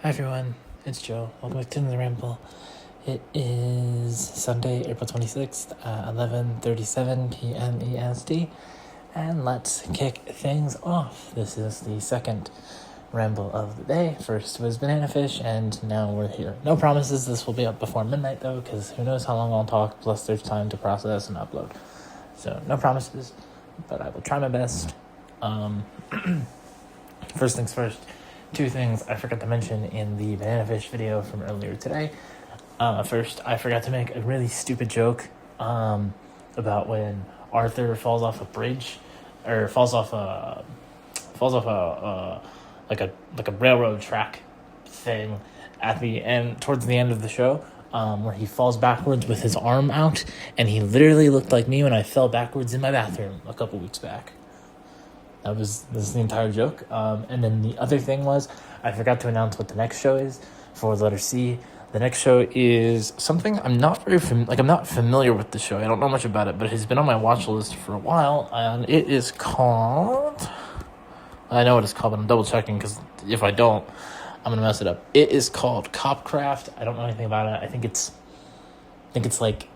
Hi everyone, it's Joe. Welcome back to the Ramble. It is Sunday, April 26th at 11:37 p.m. EST, and let's kick things off. This is the second ramble of the day. First was Banana Fish, and now we're here. No promises this will be up before midnight though, because who knows how long I'll talk, plus there's time to process and upload. So no promises, but I will try my best. First things first. Two things I forgot to mention in the Banana Fish video from earlier today. First, I forgot to make a really stupid joke about when Arthur falls off a bridge, or falls off a like a railroad track thing at the end, towards the end of the show, where he falls backwards with his arm out, and he literally looked like me when I fell backwards in my bathroom a couple weeks back. This is the entire joke. And then the other thing was, I forgot to announce what the next show is for the letter C. The next show is something I'm not I'm not familiar with the show. I don't know much about it, but it's been on my watch list for a while, and it is called... I know what it's called, but I'm double checking, because if I don't, I'm gonna mess it up. It is called Copcraft. I don't know anything about it. I think it's like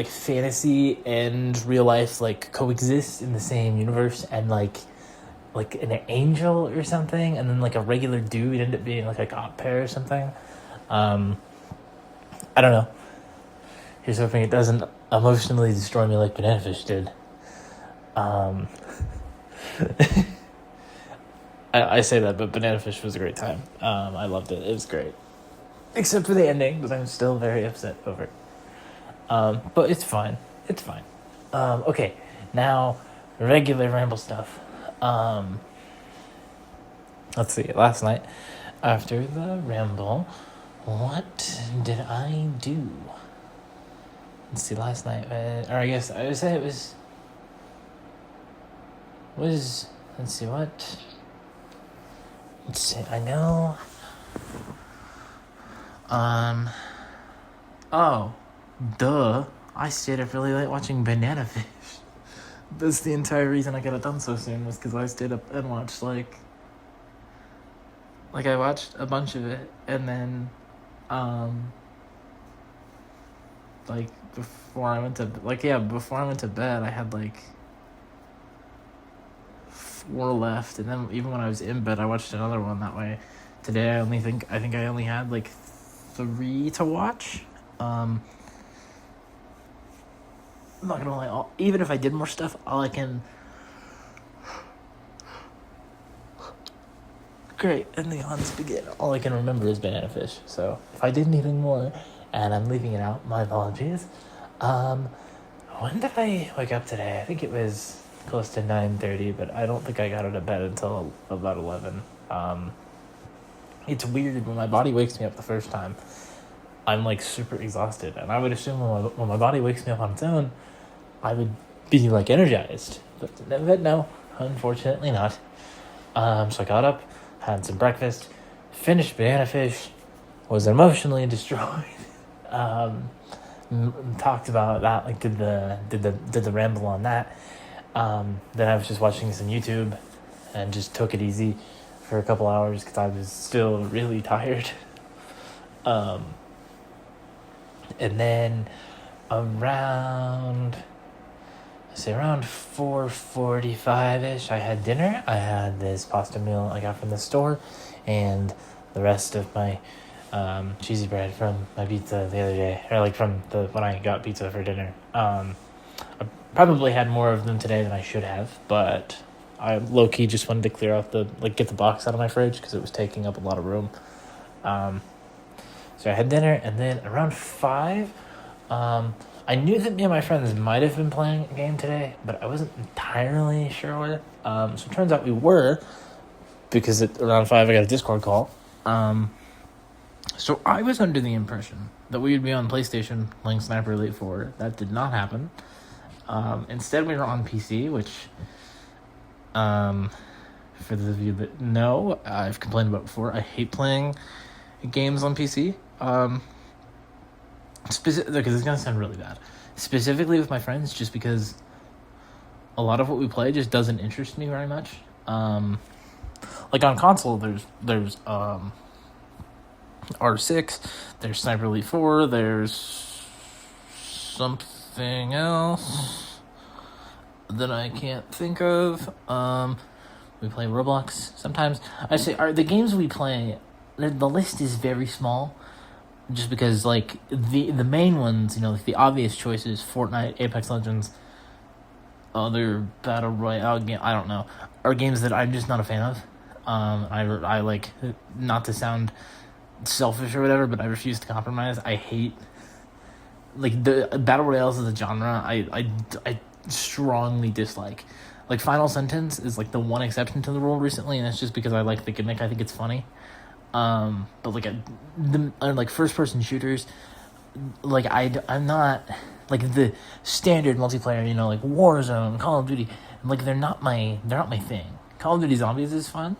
fantasy and real life like coexist in the same universe, and like an angel or something, and then like a regular dude ended up being like a cop pair or something. I don't know. Here's hoping it doesn't emotionally destroy me like Banana Fish did. I say that, but Banana Fish was a great time. I loved it. It was great, except for the ending, but I'm still very upset over it. But it's fine. It's fine. Okay, now regular ramble stuff. Let's see. Last night, after the ramble, what did I do? Let's see. Last night, or I guess I would say it was. Let's see what. Let's see. I know. Oh, duh. I stayed up really late watching Banana Fish. That's the entire reason I got it done so soon, was because I stayed up and watched like I watched a bunch of it, and then before I went to bed, I had like 4 left, and then even when I was in bed, I watched another one that way. Today I think I only had like 3 to watch. I'm not gonna lie, even if I did more stuff, Great, and the odds begin. All I can remember is Banana Fish. So if I did anything more, and I'm leaving it out, my apologies. When did I wake up today? I think it was close to 9:30, but I don't think I got out of bed until about 11. It's weird when my body wakes me up the first time. I'm like super exhausted, and I would assume when my body wakes me up on its own, I would be like energized, but no, unfortunately not. So I got up, had some breakfast, finished Banana Fish, was emotionally destroyed. Talked about that, like did the ramble on that. Then I was just watching some YouTube, and just took it easy for a couple hours because I was still really tired. And then around 4:45ish, I had dinner. I had this pasta meal I got from the store, and the rest of my cheesy bread from my pizza the other day, or like when I got pizza for dinner. I probably had more of them today than I should have, but I low-key just wanted to clear out get the box out of my fridge because it was taking up a lot of room. So I had dinner, and then around 5, I knew that me and my friends might have been playing a game today, but I wasn't entirely sure. So it turns out we were, because around 5 I got a Discord call. So I was under the impression that we would be on PlayStation playing Sniper Elite 4. That did not happen. Instead, we were on PC, which, for those of you that know, I've complained about before. I hate playing games on PC. Because it's going to sound really bad. Specifically with my friends, just because a lot of what we play just doesn't interest me very much. Like on console, there's R6, there's Sniper Elite 4, there's something else that I can't think of. We play Roblox sometimes. I say, the games we play, the list is very small, just because, like, the main ones, like the obvious choices, Fortnite, Apex Legends, other Battle Royale game, I don't know, are games that I'm just not a fan of. I like, not to sound selfish or whatever, but I refuse to compromise. I hate, like, the Battle Royales as a genre, I strongly dislike. Like, Final Sentence is, like, the one exception to the rule recently, and it's just because I like the gimmick. I think it's funny. But, like, like, first-person shooters, like, I'm not, like, the standard multiplayer, like, Warzone, Call of Duty, like, they're not my thing. Call of Duty Zombies is fun.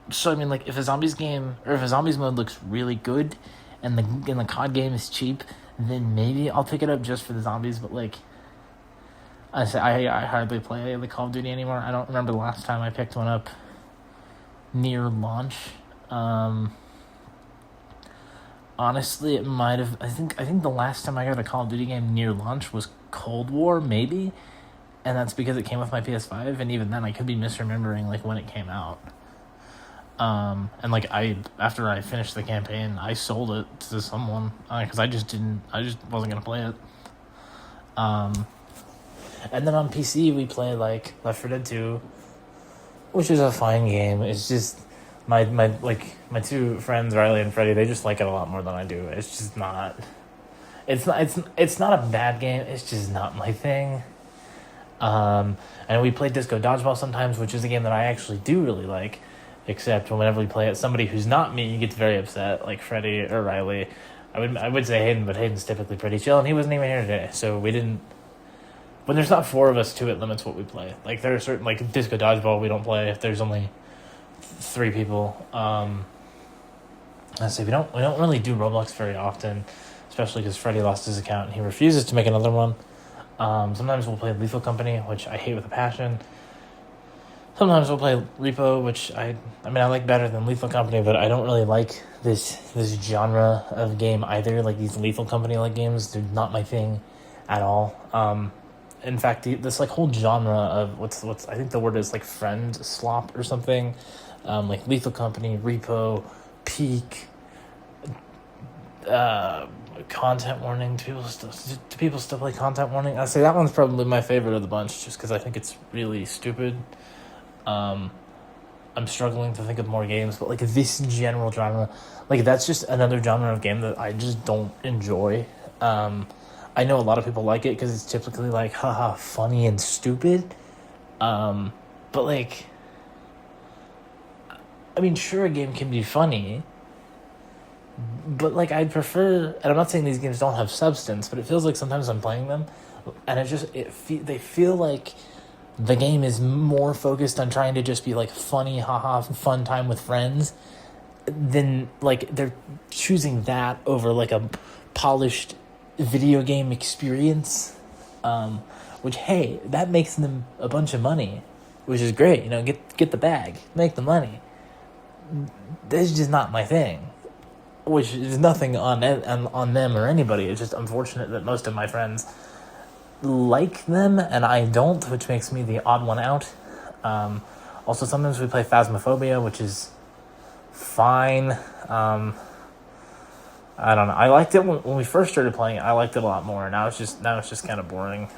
So, I mean, like, if a zombies game, or if a zombies mode looks really good, and the COD game is cheap, then maybe I'll pick it up just for the zombies, but, like, I hardly play the Call of Duty anymore. I don't remember the last time I picked one up near launch. Honestly, it might have. I think the last time I got a Call of Duty game near launch was Cold War, maybe, and that's because it came with my PS5. And even then, I could be misremembering, like, when it came out. And, like, after I finished the campaign, I sold it to someone because I just wasn't gonna play it. And then on PC, we play, like, Left 4 Dead 2, which is a fine game. It's just, my two friends, Riley and Freddie, they just like it a lot more than I do. It's just not, it's not a bad game, it's just not my thing. And we play Disco Dodgeball sometimes, which is a game that I actually do really like, except whenever we play it, somebody who's not me gets very upset, like Freddie or Riley. I would say Hayden, but Hayden's typically pretty chill, and he wasn't even here today, so we didn't. When there's not four of us too, it limits what we play. Like, there are certain, like, Disco Dodgeball we don't play if there's only 3 people. I say we don't really do Roblox very often, especially because Freddie lost his account and he refuses to make another one. Sometimes we'll play Lethal Company, which I hate with a passion. Sometimes we'll play Repo, which I like better than Lethal Company, but I don't really like this genre of game either. Like, these Lethal Company-like games, they're not my thing at all. In fact, this, like, whole genre of what's I think the word is, like, friend slop or something, like Lethal Company, Repo, Peak, Content Warning. Do people still play Content Warning? I say that one's probably my favorite of the bunch, just because I think it's really stupid. I'm struggling to think of more games, but, like, this general genre, like, that's just another genre of game that I just don't enjoy. I know a lot of people like it because it's typically, like, haha, funny and stupid. But, like, I mean, sure, a game can be funny, but, like, I'd prefer, and I'm not saying these games don't have substance, but it feels like sometimes I'm playing them, and they feel like the game is more focused on trying to just be, like, funny, haha, fun time with friends, than, like, they're choosing that over, like, a polished video game experience, which, hey, that makes them a bunch of money, which is great. Get the bag, make the money. This is just not my thing, which is nothing on them or anybody. It's just unfortunate that most of my friends like them and I don't, which makes me the odd one out. Also, sometimes we play Phasmophobia, which is fine. I don't know. I liked it when we first started playing it. I liked it a lot more. Now it's just kind of boring.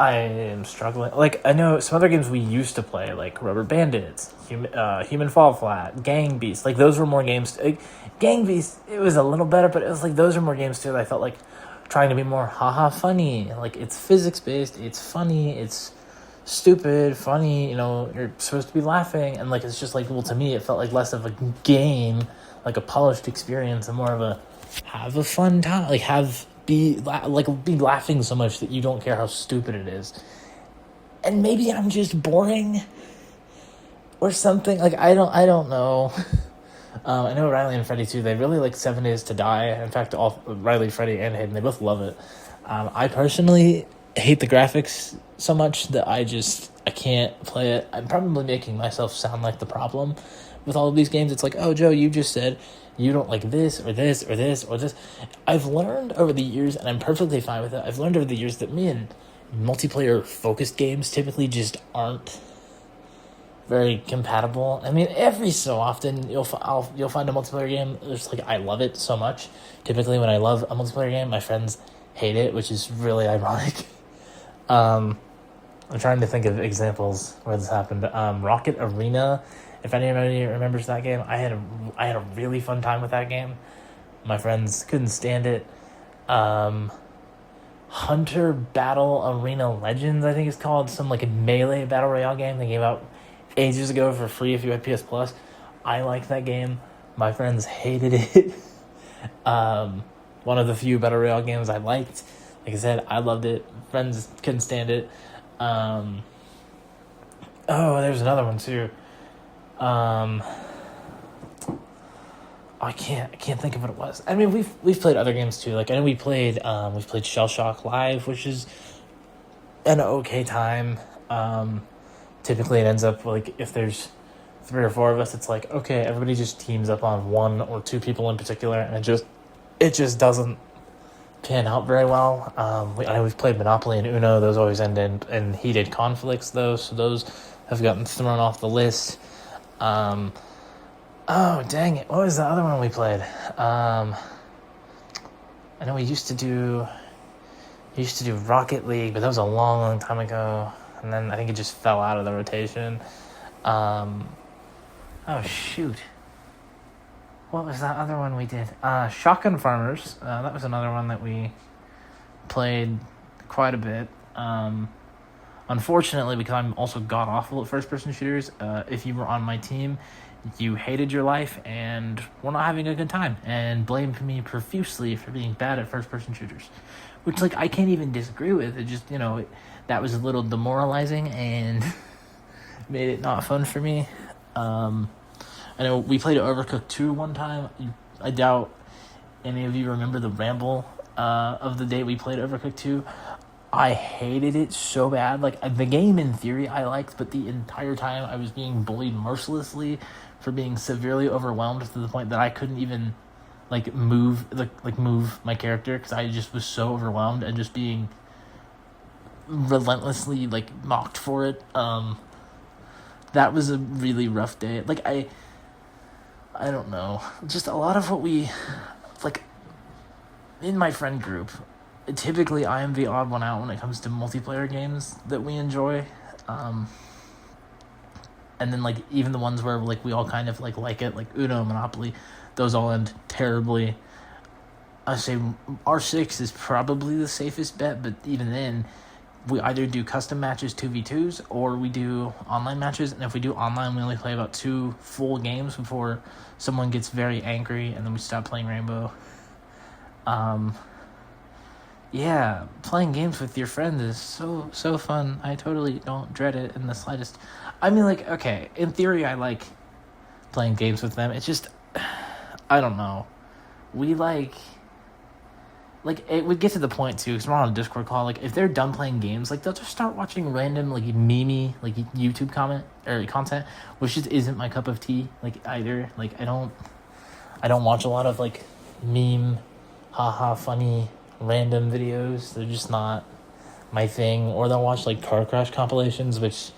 I am struggling. Like, I know some other games we used to play, like Rubber Bandits, Human Fall Flat, Gang Beasts. Like, those were more games. Gang Beasts, it was a little better, but it was like those are more games too that I felt like trying to be more haha funny. Like, it's physics based, it's funny, it's stupid, funny, you're supposed to be laughing, and, like, it's just like, well, to me it felt like less of a game, like a polished experience, and more of a have a fun time, like be laughing so much that you don't care how stupid it is. And maybe I'm just boring or something. Like, I don't know. I know Riley and Freddie too, they really like 7 Days to Die. In fact, all Riley, Freddie, and Hayden, they both love it. I personally hate the graphics so much that I can't play it. I'm probably making myself sound like the problem with all of these games. It's like, oh, Joe, you just said you don't like this or this or this or this. I've learned over the years, and I'm perfectly fine with it, I've learned over the years that me and multiplayer-focused games typically just aren't very compatible. I mean, every so often you'll find a multiplayer game that's like, I love it so much. Typically when I love a multiplayer game, my friends hate it, which is really ironic. I'm trying to think of examples where this happened. Rocket Arena, if anybody remembers that game, I had a really fun time with that game. My friends couldn't stand it. Hunter Battle Arena Legends, I think it's called, some like a melee battle royale game they gave out ages ago for free if you had PS Plus. I liked that game. My friends hated it. One of the few battle royale games I liked. Like I said, I loved it. Friends couldn't stand it. There's another one too. I can't think of what it was. I mean, we've played other games too. Like, I know we've played Shell Shock Live, which is an okay time. Typically it ends up like, if there's 3 or 4 of us, it's like, okay, everybody just teams up on 1 or 2 people in particular, and it just doesn't pan out very well. I know we've played Monopoly and Uno. Those always end in heated conflicts, though, so those have gotten thrown off the list. Oh, dang it. What was the other one we played? I know we used to do Rocket League, but that was a long, long time ago. And then I think it just fell out of the rotation. Oh, shoot. What was that other one we did? Shotgun Farmers. That was another one that we played quite a bit. Unfortunately, because I'm also god-awful at first-person shooters, if you were on my team, you hated your life and were not having a good time, and blamed me profusely for being bad at first-person shooters. Which, like, I can't even disagree with. It just, that was a little demoralizing and made it not fun for me. I know we played Overcooked 2 one time. I doubt any of you remember the ramble of the day we played Overcooked 2. I hated it so bad. Like, the game in theory I liked, but the entire time I was being bullied mercilessly for being severely overwhelmed to the point that I couldn't even move my character, because I just was so overwhelmed and just being relentlessly mocked for it. That was a really rough day. I don't know, just a lot of what we in my friend group, typically I am the odd one out when it comes to multiplayer games that we enjoy. And then even the ones where we all kind of like it, like Uno, Monopoly, those all end terribly. I say R6 is probably the safest bet, but even then, we either do custom matches 2v2s or we do online matches. And if we do online, we only play about 2 full games before someone gets very angry, and then we stop playing Rainbow. Yeah, playing games with your friends is so fun. I totally don't dread it in the slightest. I mean, okay, in theory, I like playing games with them. It's just, I don't know. We it would get to the point too, because we're on a Discord call. If they're done playing games, they'll just start watching random meme YouTube content, which just isn't my cup of tea. Either I don't watch a lot of meme, haha, funny random videos. They're just not my thing. Or they'll watch car crash compilations, which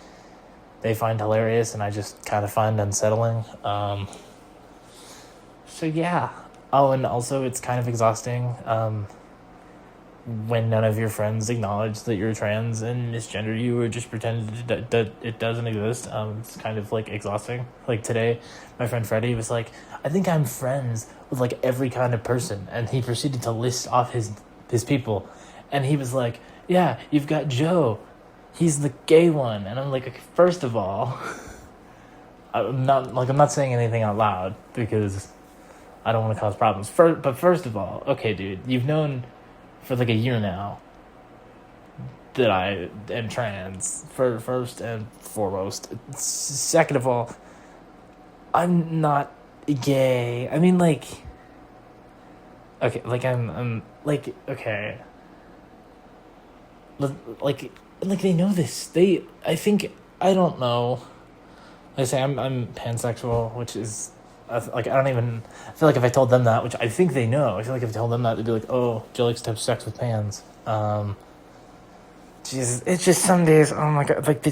they find hilarious, and I just kind of find unsettling. So yeah. Oh, and also it's kind of exhausting when none of your friends acknowledge that you're trans and misgender you, or just pretend that it doesn't exist. It's kind of exhausting. Today, my friend Freddie was like, I think I'm friends with every kind of person, and he proceeded to list off his people, and he was like, yeah, you've got Joe, he's the gay one. And I'm like, first of all, I'm not saying anything out loud because I don't want to cause problems. But first of all, okay, dude, you've known for a year now that I am trans, for first and foremost. Second of all, I'm not gay. I mean, okay, I'm okay. like they know this. I think, I don't know. Like I say, I'm pansexual, which is, like, I don't even, I feel like if I told them that, which I think they know, I feel like if I told them that, they'd be like, oh, Jill likes to have sex with pans. Jesus, it's just some days, oh my god, like,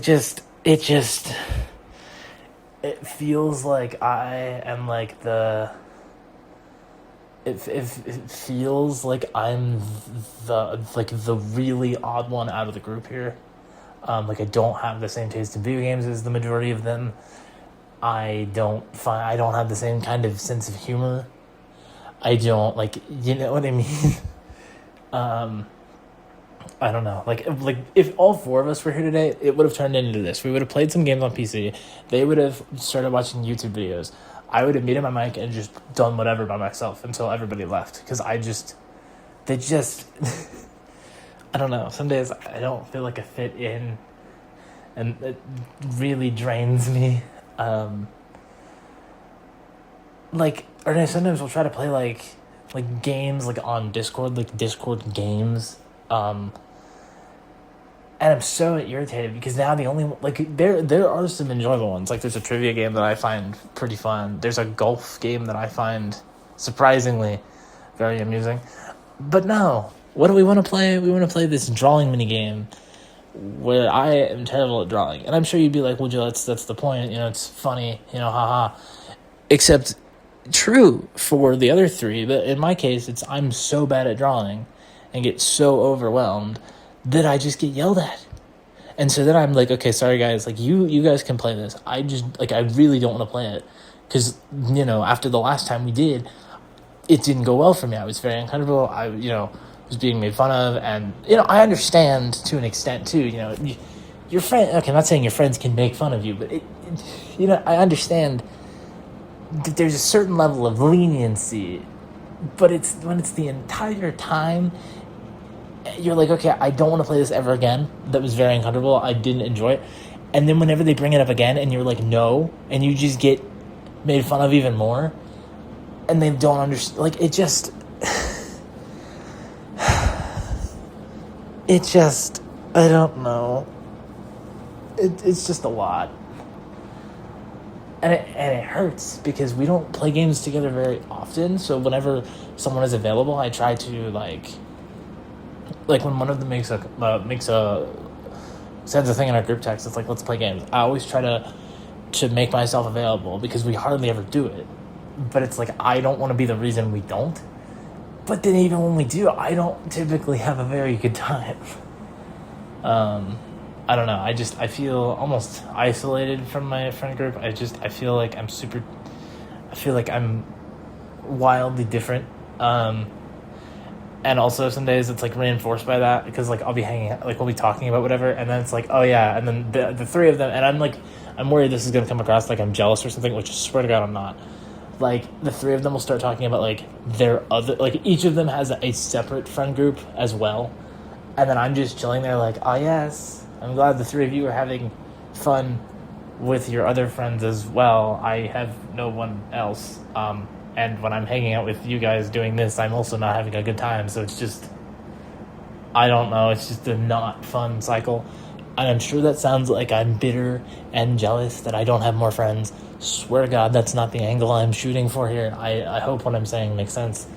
it feels like I am like it feels like I'm the really odd one out of the group here. Like, I don't have the same taste in video games as the majority of them. I don't have the same kind of sense of humor. I don't, like, you know what I mean? I don't know. Like if all four of us were here today, it would have turned into this. We would have played some games on PC. They would have started watching YouTube videos. I would have muted my mic and just done whatever by myself until everybody left. Because I don't know. Some days I don't feel like I fit in, and it really drains me. Sometimes we'll try to play like games like on Discord, like Discord games. And I'm so irritated because now the only, like, there are some enjoyable ones. Like, there's a trivia game that I find pretty fun. There's a golf game that I find surprisingly very amusing. But no, what do we want to play? We want to play this drawing mini game where I am terrible at drawing. And I'm sure you'd be like, well, Joe, that's the point. You know, it's funny, haha. Except true for the other three, but in my case, I'm so bad at drawing and get so overwhelmed that I just get yelled at. And so then I'm like, okay, sorry guys, like, you guys can play this. I just, like, I really don't want to play it. Because, after the last time we did, it didn't go well for me. I was very uncomfortable. I, was being made fun of. And, I understand to an extent, too. Your friend, okay, I'm not saying your friends can make fun of you, but, I understand that there's a certain level of leniency. But when it's the entire time, you're like, okay, I don't want to play this ever again. That was very uncomfortable. I didn't enjoy it. And then whenever they bring it up again and you're like, no, and you just get made fun of even more, and they don't understand, like, it just, I don't know. It's just a lot. And it hurts because we don't play games together very often. So whenever someone is available, I try to, like when one of them sends a thing in our group text, it's like, let's play games. I always try to make myself available because we hardly ever do it. But it's like, I don't want to be the reason we don't. But then even when we do, I don't typically have a very good time. I don't know. I feel almost isolated from my friend group. I feel like I'm wildly different. And also some days it's like reinforced by that because like I'll be hanging out, like we'll be talking about whatever, and then it's like, oh yeah, and then the three of them, and I'm worried this is gonna come across like I'm jealous or something, which I swear to God I'm not. Like the three of them will start talking about like their other, like each of them has a separate friend group as well, and then I'm just chilling there like, oh yes, I'm glad the three of you are having fun with your other friends as well. I have no one else. And when I'm hanging out with you guys doing this, I'm also not having a good time. So it's just, I don't know. It's just a not fun cycle. And I'm sure that sounds like I'm bitter and jealous that I don't have more friends. Swear to God, that's not the angle I'm shooting for here. I hope what I'm saying makes sense.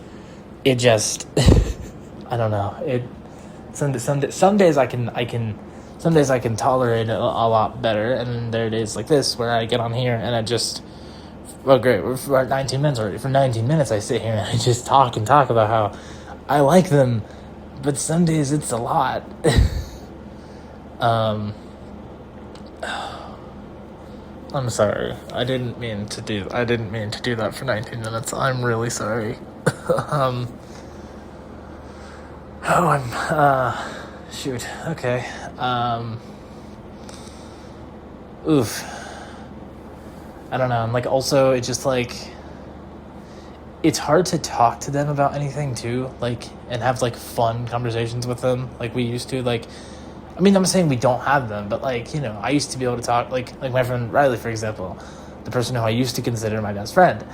It just, I don't know. Some days I can tolerate it a lot better. And then there are days like this where I get on here and I just, well, great, we're at 19 minutes already. For 19 minutes, I sit here and I just talk about how I like them, but some days it's a lot. I'm sorry. I didn't mean to do that for 19 minutes. I'm really sorry. Shoot. Okay. Oof. I don't know. And like, also, it's just like, it's hard to talk to them about anything too, like, and have like fun conversations with them like we used to. Like, I mean, I'm saying we don't have them, but like, I used to be able to talk, like my friend Riley, for example, the person who I used to consider my best friend.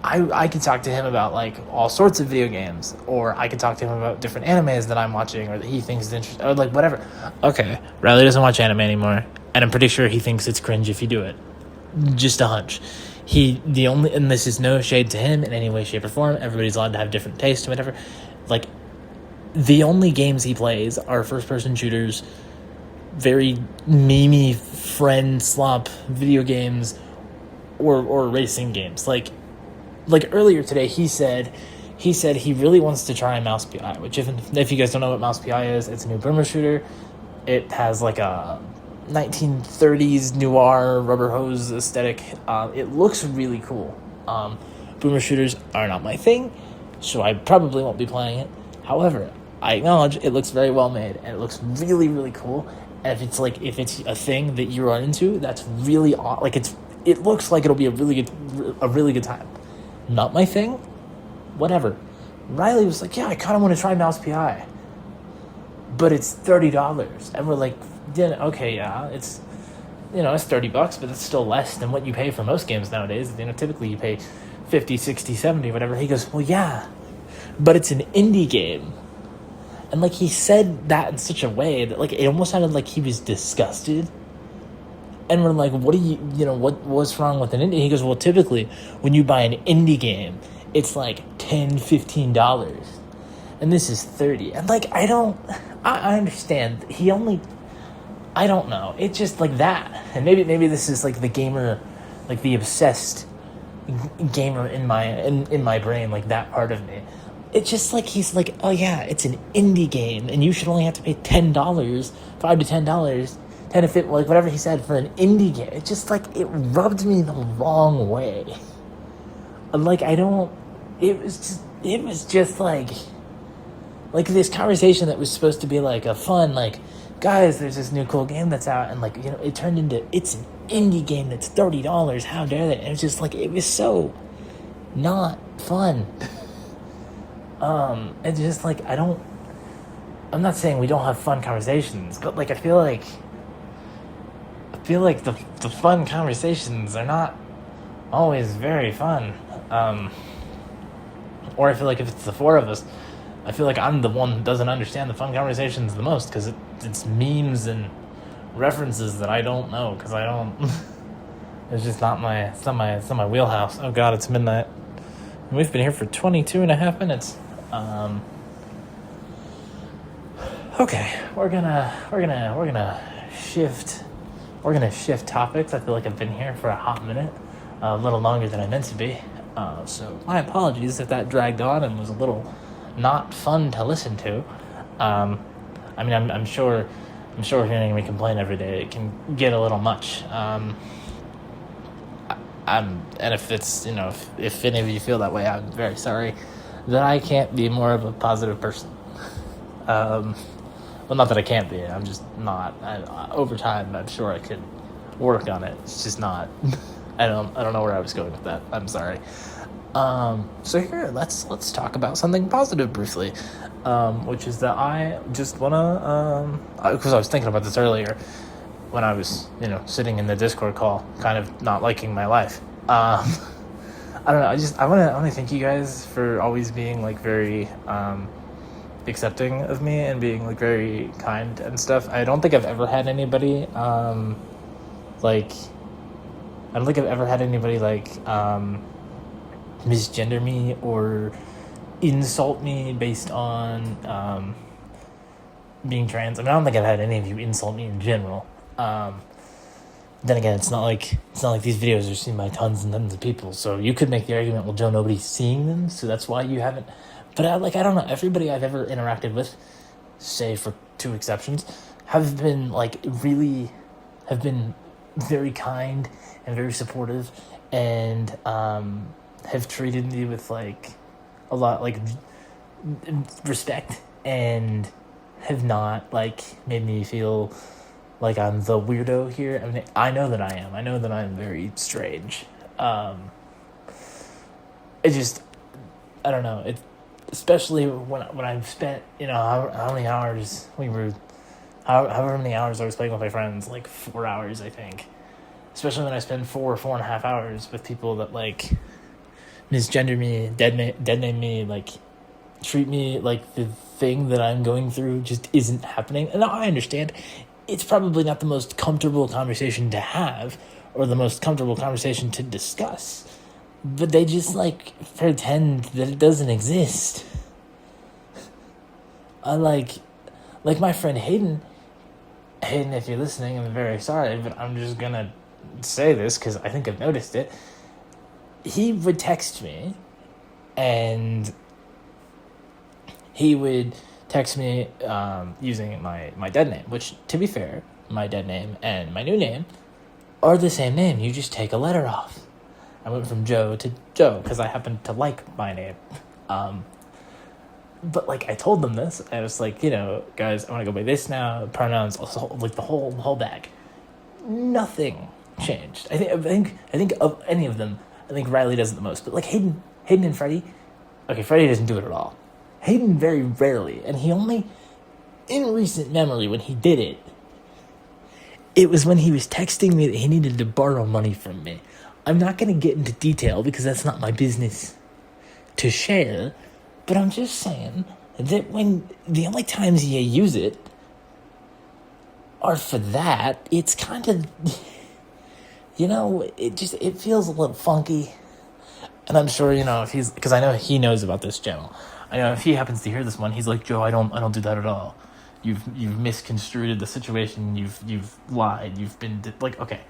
I could talk to him about like all sorts of video games, or I could talk to him about different animes that I'm watching or that he thinks is interesting, or like whatever. Okay, Riley doesn't watch anime anymore, and I'm pretty sure he thinks it's cringe if you do it. Just a hunch. And this is no shade to him in any way, shape, or form. Everybody's allowed to have different tastes and whatever. Like, the only games he plays are first-person shooters, very memey friend slop video games, or racing games. Like earlier today, he said he really wants to try Mouse PI, which if you guys don't know what Mouse PI is, it's a new boomer shooter. It has like a 1930s noir rubber hose aesthetic. It looks really cool. Boomer shooters are not my thing, so I probably won't be playing it. However, I acknowledge it looks very well made, and it looks really, really cool. And if it's a thing that you are into, that's really like it looks like it'll be a really good time. Not my thing. Whatever. Riley was like, yeah, I kind of want to try Mouse PI, but it's $30, and we're like, yeah, okay, yeah, it's it's $30, but it's still less than what you pay for most games nowadays. Typically you pay 50, 60, 70, whatever. He goes, well, yeah, but it's an indie game. And like he said that in such a way that like it almost sounded like he was disgusted. And we're like, what do what's wrong with an indie? He goes, well, typically when you buy an indie game, it's like $10, $15. And this is $30. And like I understand. I don't know. It's just like that. And maybe this is like the gamer, like the obsessed gamer in my brain, like that part of me. It's just like he's like, oh yeah, it's an indie game, and you should only have to pay $10, $5 to $10, 10 to 50, like whatever he said for an indie game. It's just like it rubbed me the wrong way. Like it was just like this conversation that was supposed to be like a fun, like, guys, there's this new cool game that's out, and like it turned into, it's an indie game that's $30. How dare they? And it was just like, it was so not fun. It's just like I'm not saying we don't have fun conversations, but like I feel like the fun conversations are not always very fun. Or I feel like if it's the four of us, I feel like I'm the one who doesn't understand the fun conversations the most, because it's memes and references that I don't know, because I don't. It's just not it's not my wheelhouse. Oh God, it's midnight. And we've been here for 22 and a half minutes. Okay, we're gonna shift topics. I feel like I've been here for a hot minute, a little longer than I meant to be. So my apologies if that dragged on and was a little not fun to listen to. I'm sure hearing me complain every day, it can get a little much. And if it's if any of you feel that way, I'm very sorry that I can't be more of a positive person. Well, not that I can't be. I'm just not. Over time, I'm sure I could work on it. It's just not. I don't know where I was going with that. I'm sorry. So here, let's talk about something positive briefly, which is that I just wanna, because I was thinking about this earlier when I was, sitting in the Discord call, kind of not liking my life. I don't know. I want to thank you guys for always being like very accepting of me and being like very kind and stuff. I don't think I've ever had anybody misgender me or insult me based on being trans. I don't think I've had any of you insult me in general. Then again, it's not like these videos are seen by tons and tons of people. So you could make the argument, well, Joe, nobody's seeing them, so that's why you haven't. But I don't know. Everybody I've ever interacted with, save for two exceptions, have been very kind and very supportive, and have treated me with like a lot like respect, and have not like made me feel like I'm the weirdo here. I mean, I know that I am. I know that I'm very strange. I don't know. It, especially when I've spent, how many hours however many hours I was playing with my friends, like 4 hours, I think. Especially when I spend 4.5 hours with people that like misgender me, dead name me, like treat me like the thing that I'm going through just isn't happening. And I understand it's probably not the most comfortable conversation to have or the most comfortable conversation to discuss, but they just like pretend that it doesn't exist. I like my friend Hayden, if you're listening, I'm very sorry, but I'm just gonna say this because I think I've noticed it. He would text me, and he would text me using my dead name, which, to be fair, my dead name and my new name are the same name. You just take a letter off. I went from Joe to Joe because I happen to like my name. But like I told them this, I was like, guys, I want to go by this now. Pronouns, like the whole bag. Nothing changed. I think of any of them, I think Riley does it the most. But like Hayden and Freddie, okay, Freddie doesn't do it at all. Hayden very rarely, and he only, in recent memory, when he did it, it was when he was texting me that he needed to borrow money from me. I'm not going to get into detail because that's not my business to share, but I'm just saying that when the only times you use it are for that, it's kind of, it feels a little funky. And I'm sure, if he's, because I know he knows about this channel. I know if he happens to hear this one, he's like, Joe, I don't do that at all. You've misconstrued the situation. You've lied. You've been like, okay.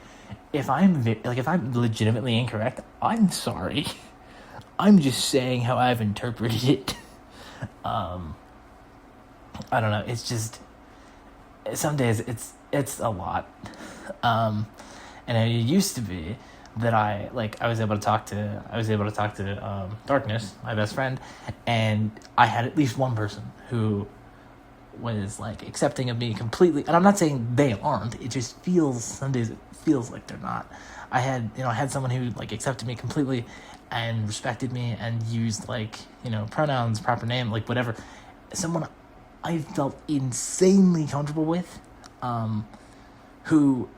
If I'm legitimately incorrect, I'm sorry. I'm just saying how I've interpreted it. I don't know. It's just some days it's a lot. And it used to be that I was able to talk to Darkness, my best friend, and I had at least one person who was like accepting of me completely. And I'm not saying they aren't. It just feels, some days it feels like they're not. I had someone who like accepted me completely and respected me and used pronouns, proper name, like whatever. Someone I felt insanely comfortable with, who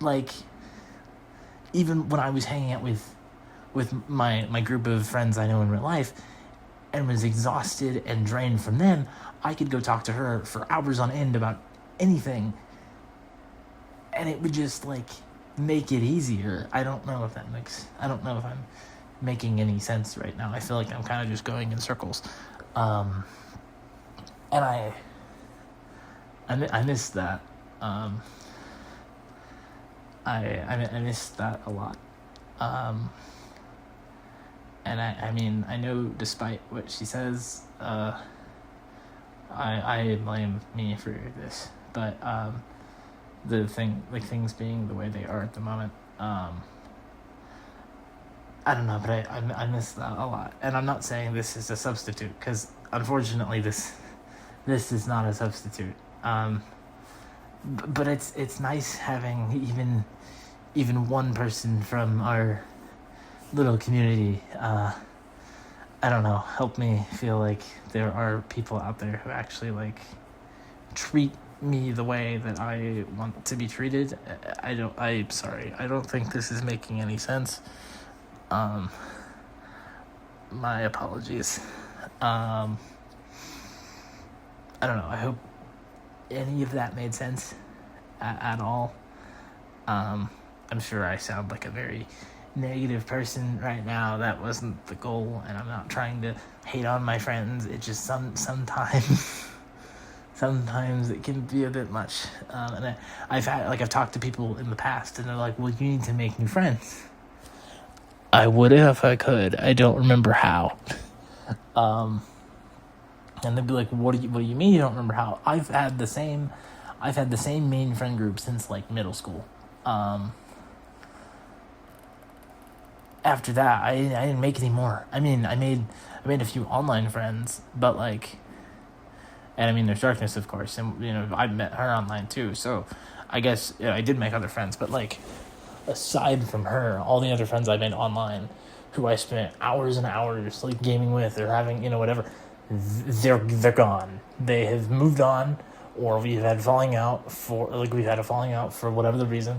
like, even when I was hanging out with my group of friends I know in real life and was exhausted and drained from them, I could go talk to her for hours on end about anything, and it would just make it easier. I don't know if I'm making any sense right now. I feel like I'm kind of just going in circles, and I miss that. I miss that a lot. And I know despite what she says, I blame me for this, but the thing, things being the way they are at the moment, I don't know, but I miss that a lot. And I'm not saying this is a substitute, because unfortunately this is not a substitute. But it's nice having even one person from our little community, I don't know, help me feel like there are people out there who actually treat me the way that I want to be treated. I'm sorry, I don't think this is making any sense. My apologies. I don't know, I hope any of that made sense at all. I'm sure I sound like a very negative person right now. That wasn't the goal, and I'm not trying to hate on my friends. It just sometimes it can be a bit much. And I've talked to people in the past, and they're like, well, you need to make new friends. I would if I could. I don't remember how. And they'd be like, what do you mean you don't remember how? I've had the same main friend group since middle school. After that, I didn't make any more. I made a few online friends, but and there's Darkness, of course, and I met her online too. So I guess I did make other friends, but aside from her, all the other friends I made online, who I spent hours and hours gaming with or having whatever, they're gone. They have moved on, or we've had a falling out for whatever the reason.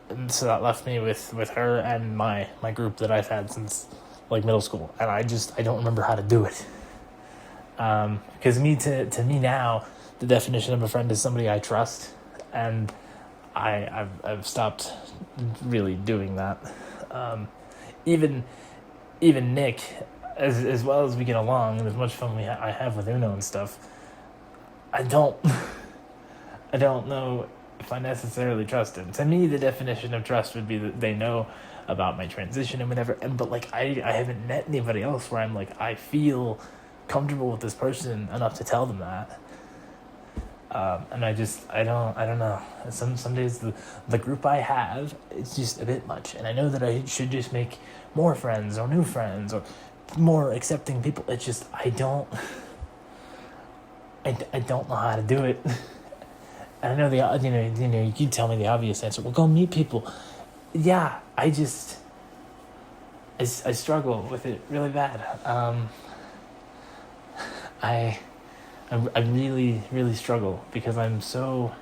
And so that left me with her and my group that I've had since like middle school, and I don't remember how to do it. Because to me now, the definition of a friend is somebody I trust, and I've stopped really doing that. Even Nick, as well as we get along and as much fun I have with Uno and stuff, I don't know if I necessarily trust him. To me, the definition of trust would be that they know about my transition and whatever. But like I haven't met anybody else where I'm like I feel comfortable with this person enough to tell them that. And I don't know. Some days the group I have, it's just a bit much, and I know that I should just make more friends or new friends or more accepting people. It's just I don't know how to do it. I know you tell me the obvious answer. Well, go meet people. Yeah, I struggle with it really bad. I really, really struggle because I'm so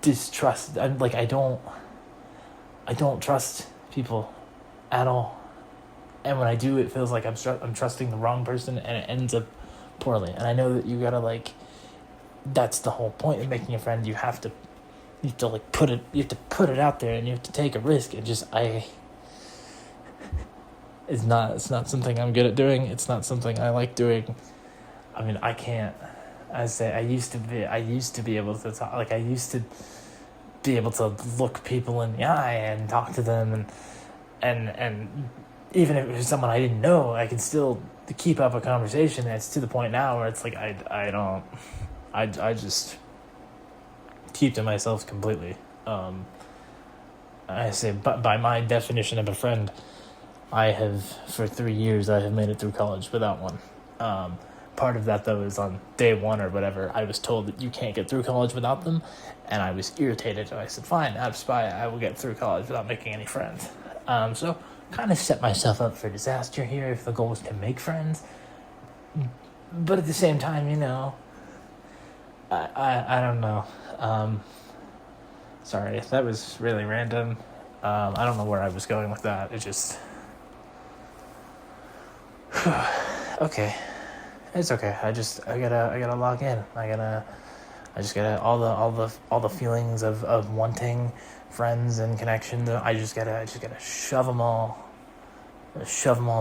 distrust. I don't trust people at all, and when I do, it feels like I'm trusting the wrong person, and it ends up poorly. And I know that you gotta that's the whole point of making a friend. You have to put it out there, and you have to take a risk. And it's not something I'm good at doing. It's not something I like doing. I mean, I can't. I used to be able to talk. Like I used to be able to look people in the eye and talk to them, and even if it was someone I didn't know, I could still keep up a conversation. And it's to the point now where it's like I just keep to myself completely. I say, but by my definition of a friend, I have, for 3 years, I have made it through college without one. Part of that, though, is on day one or whatever, I was told that you can't get through college without them, and I was irritated. I said, fine, out of spite, I will get through college without making any friends. So, kind of set myself up for disaster here if the goal was to make friends. But at the same time, I don't know. Sorry, that was really random. I don't know where I was going with that. It just... okay, it's okay. I gotta log in. I just gotta all the feelings of wanting friends and connection. I just gotta shove them all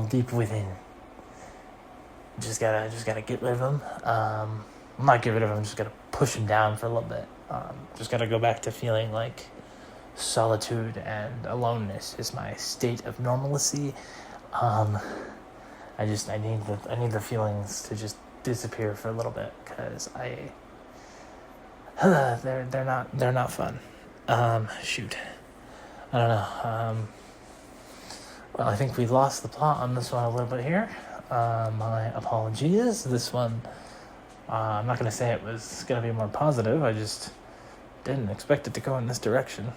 deep within. Just gotta get rid of them. Not get rid of them. Just gotta push them down for a little bit. Just gotta go back to feeling like solitude and aloneness is my state of normalcy. I need the feelings to just disappear for a little bit because they're not fun. Shoot, I don't know. Well, I think we lost the plot on this one a little bit here. My apologies. This one, I'm not gonna say it was gonna be more positive. I just didn't expect it to go in this direction.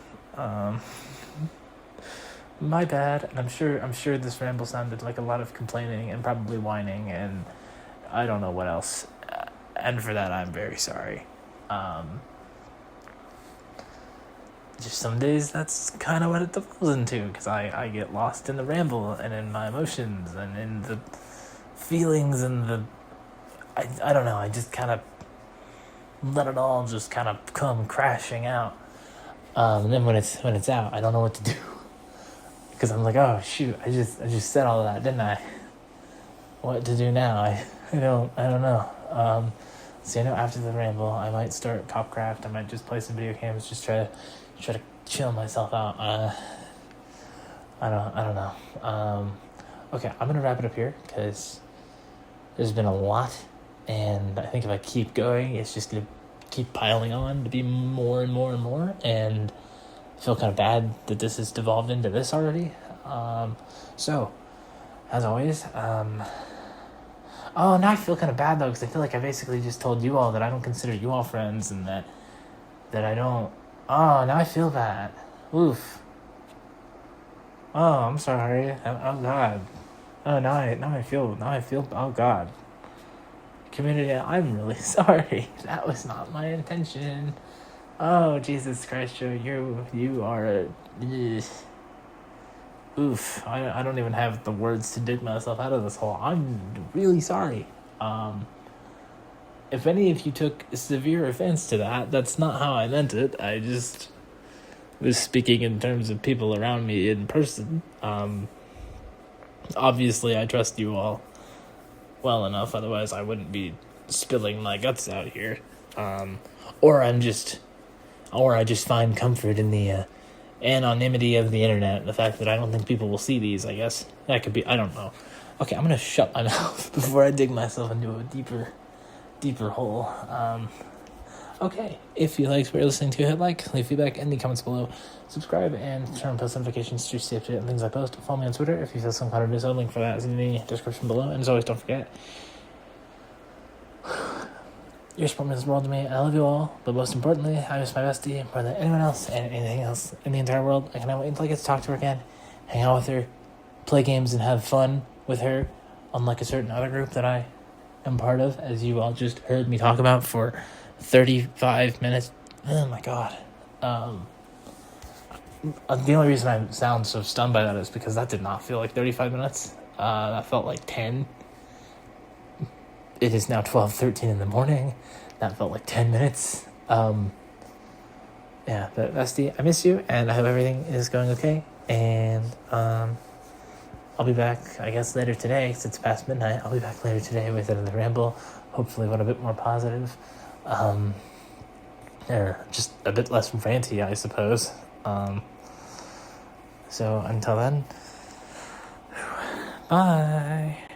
My bad, and I'm sure this ramble sounded like a lot of complaining and probably whining, and I don't know what else. And for that, I'm very sorry. Just some days that's kind of what it devolves into, because I get lost in the ramble and in my emotions and in the feelings and I don't know. I just kind of let it all just kind of come crashing out. And then when it's out, I don't know what to do. Because I'm like, oh shoot, I just said all that, didn't I? What to do now? I don't know. So after the ramble, I might start Copcraft. I might just play some video games, just try to chill myself out. I don't know. Okay, I'm gonna wrap it up here because there's been a lot, and I think if I keep going, it's just gonna keep piling on to be more and more and more, and I feel kind of bad that this has devolved into this already. So, as always, now I feel kind of bad though, because I feel like I basically just told you all that I don't consider you all friends, and that I don't. Oh, now I feel bad. Oof. Oh, I'm sorry. Oh God. Oh, now I feel. Oh God. Community, I'm really sorry. That was not my intention. Oh, Jesus Christ, Joe, you are a... ugh. Oof, I don't even have the words to dig myself out of this hole. I'm really sorry. Um, if any of you took severe offense to that, that's not how I meant it. I just was speaking in terms of people around me in person. Obviously, I trust you all well enough, otherwise I wouldn't be spilling my guts out here. Or I just find comfort in the anonymity of the internet, the fact that I don't think people will see these, I guess. That could be, I don't know. Okay, I'm gonna shut my mouth before I dig myself into a deeper hole. Okay, if you liked what you're listening to, hit like, leave feedback in the comments below, subscribe, and turn on post notifications to stay up to date on things I post. Follow me on Twitter if you feel some kind of news. Link for that is in the description below. And as always, don't forget, your support means the world to me, and I love you all, but most importantly, I miss my bestie more than anyone else and anything else in the entire world. I cannot wait until I get to talk to her again, hang out with her, play games, and have fun with her, unlike a certain other group that I am part of, as you all just heard me talk about for 35 minutes. Oh my god. The only reason I sound so stunned by that is because that did not feel like 35 minutes. That felt like 10. It is now 12:13 in the morning. That felt like 10 minutes. Yeah, but bestie, I miss you, and I hope everything is going okay. And I'll be back, I guess, later today, because it's past midnight. I'll be back later today with another ramble, hopefully one a bit more positive. Or just a bit less ranty, I suppose. So until then, bye.